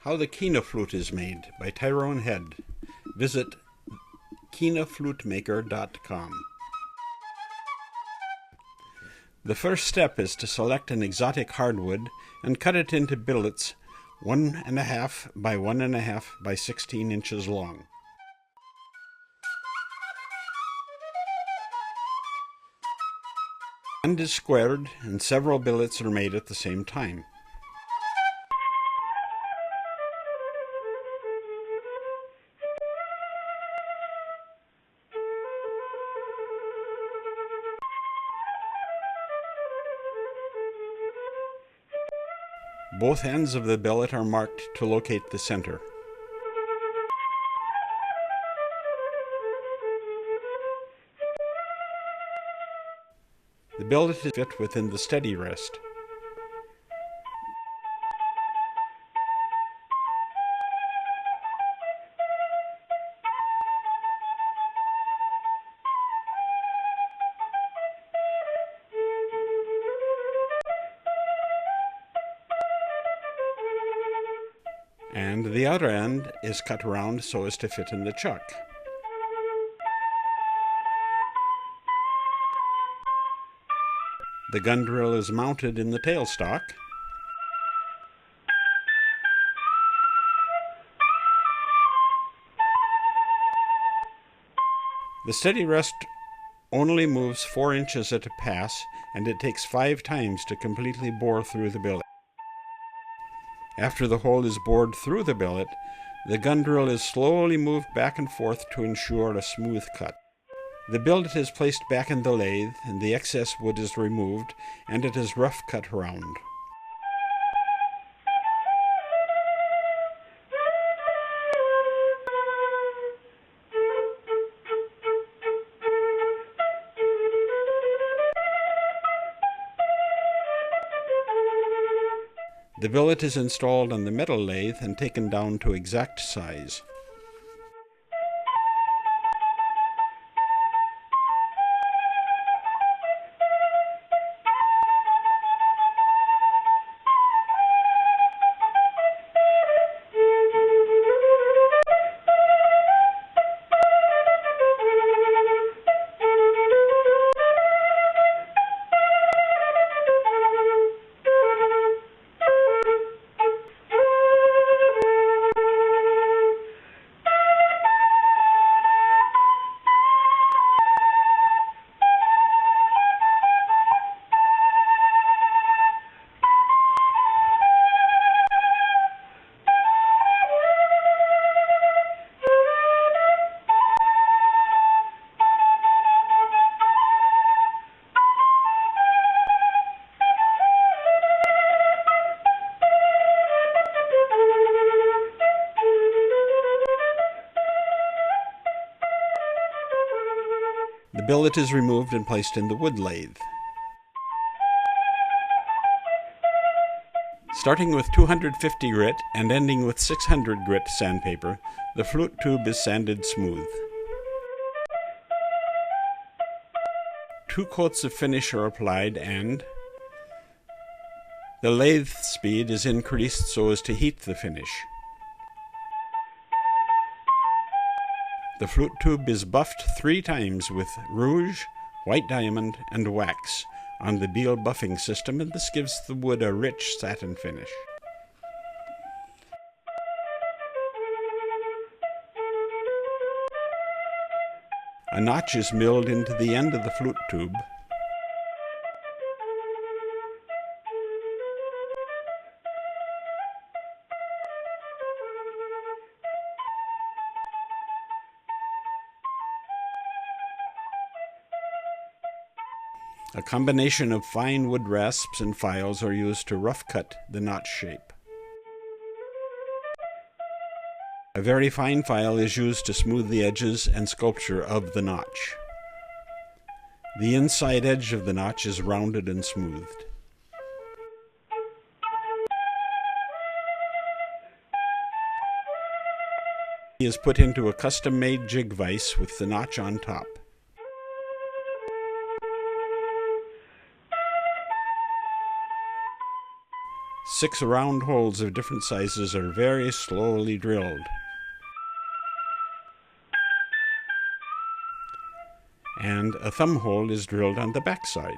How the Quena Flute is Made by Tyrone Head. Visit quenaflutemaker.com. The first step is to select an exotic hardwood and cut it into billets 1.5 by 1.5 by 16 inches long. The end is squared and several billets are made at the same time. Both ends of the billet are marked to locate the center. The billet is fit within the steady rest. And the outer end is cut round so as to fit in the chuck. The gun drill is mounted in the tailstock. The steady rest only moves 4 inches at a pass, and it takes 5 times to completely bore through the billet. After the hole is bored through the billet, the gun drill is slowly moved back and forth to ensure a smooth cut. The billet is placed back in the lathe, and the excess wood is removed, and it is rough cut round. The billet is installed on the metal lathe and taken down to exact size. The billet is removed and placed in the wood lathe. Starting with 250 grit and ending with 600 grit sandpaper, the flute tube is sanded smooth. 2 coats of finish are applied and the lathe speed is increased so as to heat the finish. The flute tube is buffed 3 times with rouge, white diamond, and wax on the Beal buffing system, and this gives the wood a rich satin finish. A notch is milled into the end of the flute tube. A combination of fine wood rasps and files are used to rough cut the notch shape. A very fine file is used to smooth the edges and sculpture of the notch. The inside edge of the notch is rounded and smoothed. He is put into a custom-made jig vise with the notch on top. 6 round holes of different sizes are very slowly drilled. And a thumb hole is drilled on the back side.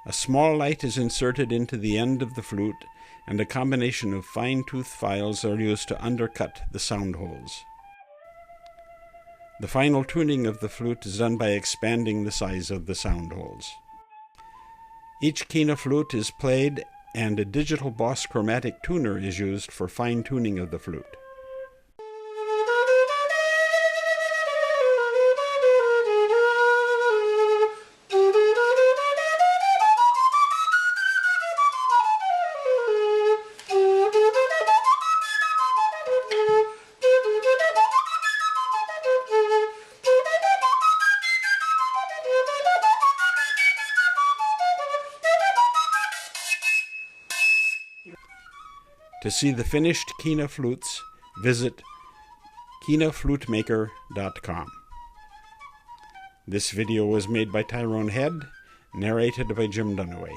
A small light is inserted into the end of the flute, and a combination of fine-tooth files are used to undercut the sound holes. The final tuning of the flute is done by expanding the size of the sound holes. Each Quena flute is played, and a digital Boss chromatic tuner is used for fine-tuning of the flute. To see the finished Quena flutes, visit quenaflutemaker.com. This video was made by Tyrone Head, narrated by Jim Dunaway.